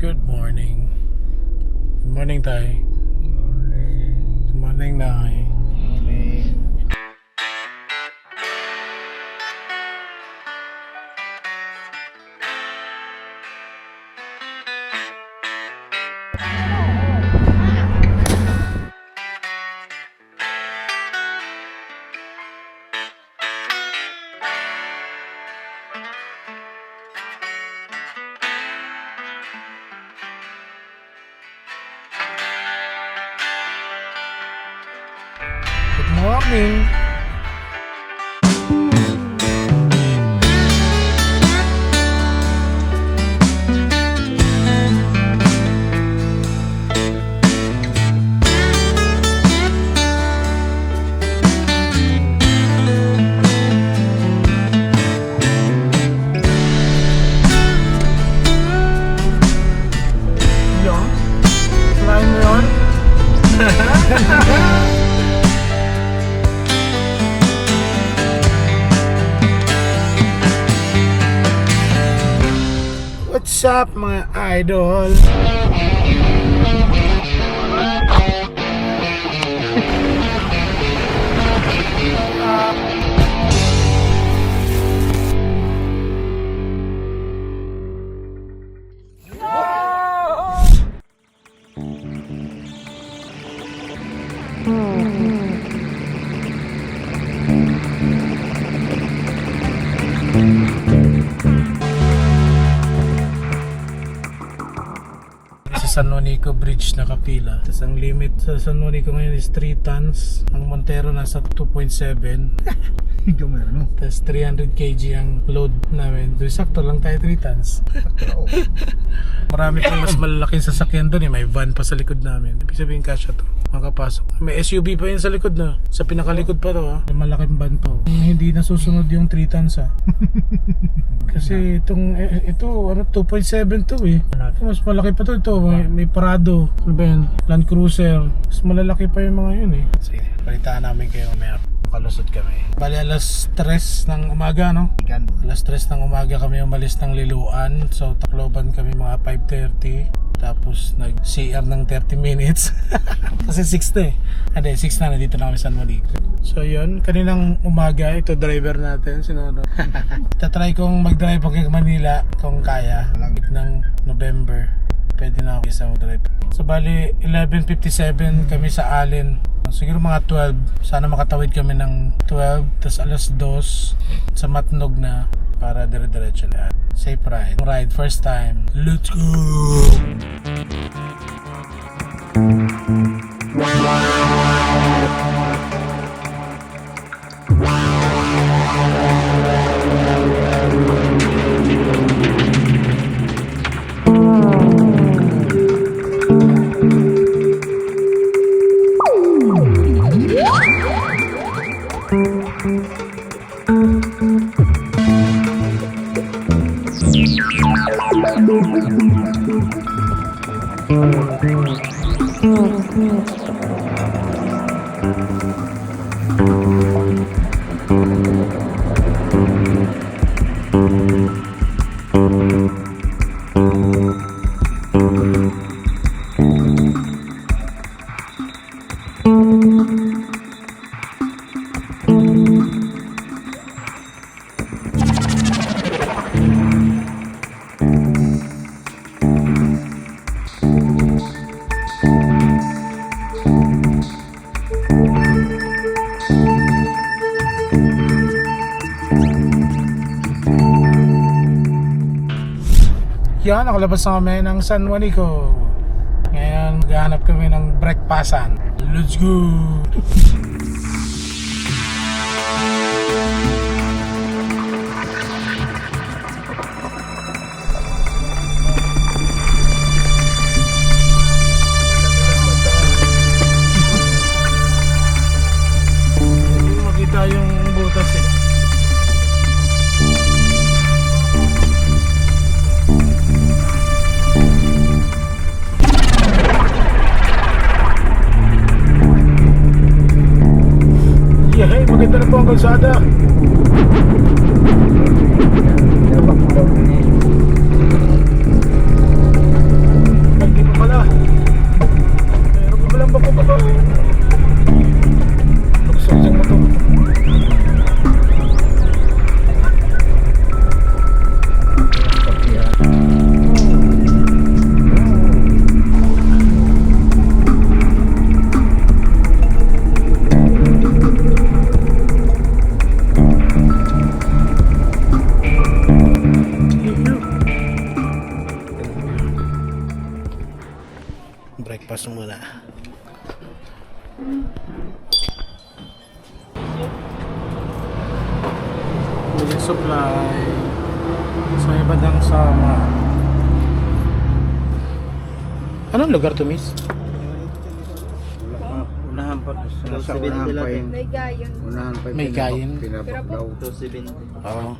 Good morning. Good morning, Tay. Good morning, Nay. Good morning. Yo, flying mo yun? What's up mga idol? Sa San Juanico Bridge nakapila. Tapos ang limit sa San Juanico ngayon is 3 tons. Ang Montero nasa 2.7. Gamay no? Tapos 300 kg ang load namin. So, sakto lang tayo 3 tons. Marami pang mas malalaking sasakyan doon eh. May van pa sa likod namin. Ibig sabihin kasya to. Makapasok. May SUV pa yun sa likod na. Sa pinakalikod pa to ha. May malaking van pa. Hindi nasusunod yung 3 tons ha. Kasi ito 2.7 to eh. Mas malaki pa to. Ito may Prado. Ano ba yun? Land Cruiser. Mas malalaki pa yung mga yun eh. Sige, balitaan namin kayo mamaya. Kalusot kami. Bali alas 3 ng umaga no? Alas 3 ng umaga kami umalis ng Liloan. So Tacloban kami mga 5:30. Tapos nag-CR ng 30 minutes. Kasi 6 na eh. Hindi, 6 na dito na kami sa San Juanico. So yun, kaninang umaga, ito driver natin, si Nono. Tatry kong mag-drive pag Manila kung kaya. Week ng November, pwede na ako isa mag-drive. So bali, 11:57 kami sa Allen. Siguro mga 12. Sana makatawid kami ng 12. Tapos alas 2 sa Matnog na para dire-diretso na. Safe ride. Ride first time. Let's go! Yan, nakalabas na kami ng San Juanico. Ngayon, maghahanap kami ng breakfastan. Let's go! Makita yung butas eh. Maganda na po ang kalsada. Breakfast muna. Bili supply sa ibadang sama. Anong lugar to, miss? Unahan pa. Sa unahan pa yung... May gayon. Unahan pa yung May gayon. pinapaglaw. 270. Oo.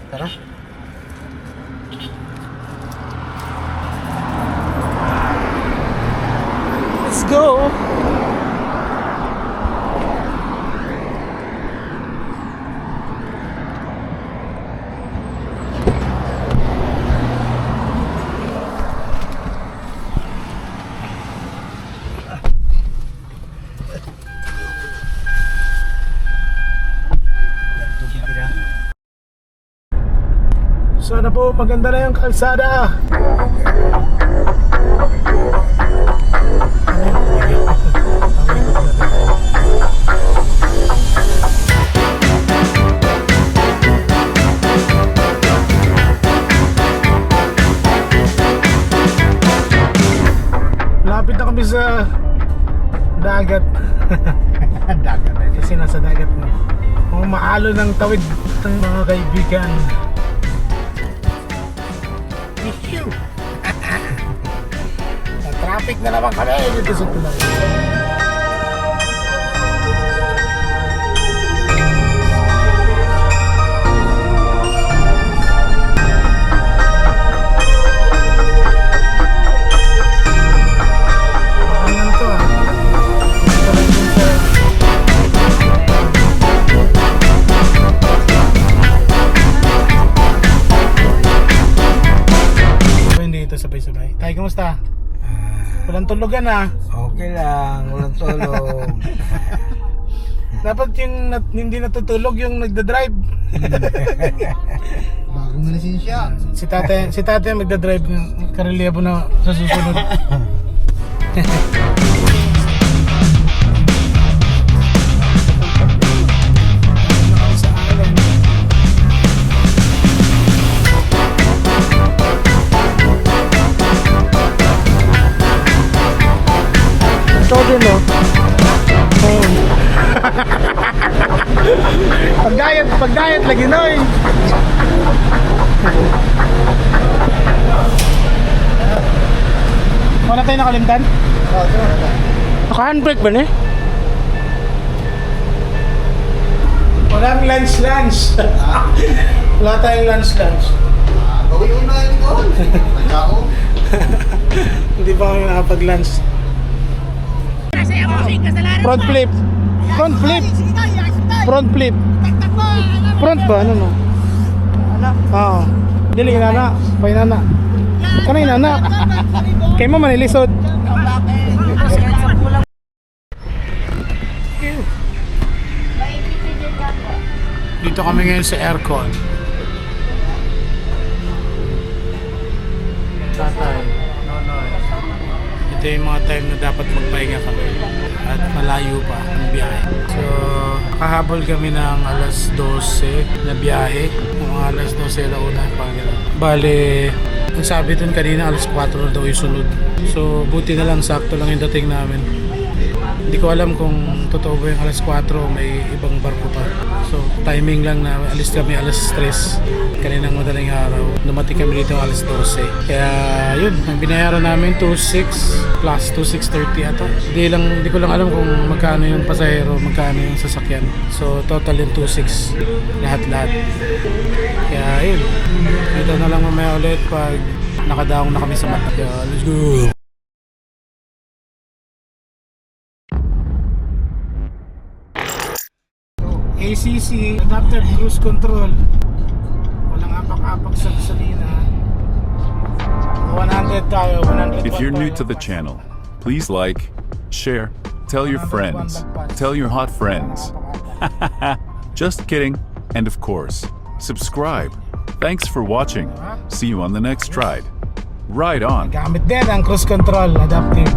Tara. Let's go. Sana po maganda na yung kalsada. Lapit na kami sa dagat. Dagat na Kasi nasa dagat na. Mga maalo ng tawid ng mga kaibigan. Traffic na naman kami dito sa Tulay. Ano to ah? Dito lang din sa... Hindi ito sabay-sabay. Tay, kumusta? Walang tulugan ah. Okay lang, walang tulog. Dapat yung hindi natutulog yung nagda-drive. Bagong lisensya. Si tate magda-drive ng karelyebo na sa susunod. Todo no. Pag-diet lagi noy. Wala tayo nakalimtan? Naka-handbrake ba ni? Walang lunch. Wala tayong lunch. Gawin mo na yun doon. Nagkao. Hindi pa kami nakapag-lunch. Front flip. Front ba? Ano no? Oo. Dili ka nana. Pay nana. Kanay nana. Kay mo manilisod. Dito kami ngayon sa aircon. Tatay. Ito yung mga time na dapat magpahinga kami at malayo pa ang biyahe. So, kahabol kami ng alas 12 na biyahe. Mga alas 12 na una, parang gano'n. Bale, ang sabi dun kanina alas 4 na daw yung sunod. So, buti na lang, sakto lang yung dating namin. Hindi ko alam kung totoo ba yung alas 4 o may ibang barko pa. So, timing lang na alis kami alas 3. Kaninang madaling araw. Dumating kami dito alas 12. Kaya, yun. Ang binayaran namin, 2,600 plus 2,630 ata. Hindi ko lang alam kung magkano yung pasahero, magkano yung sasakyan. So, total yung 2,600. Lahat-lahat. Kaya, yun. Ito na lang mamaya ulit pag nakadaong na kami sa mata. Kaya, let's go! ACC, adaptive cruise control. Walang apak-apak sa gasolina. 100 tayo, 100. If you're new to the channel, please like, share, tell your friends, tell your hot friends. Just kidding. And of course, subscribe. Thanks for watching. See you on the next ride. Ride on. Gamit din ang cruise control, adaptive.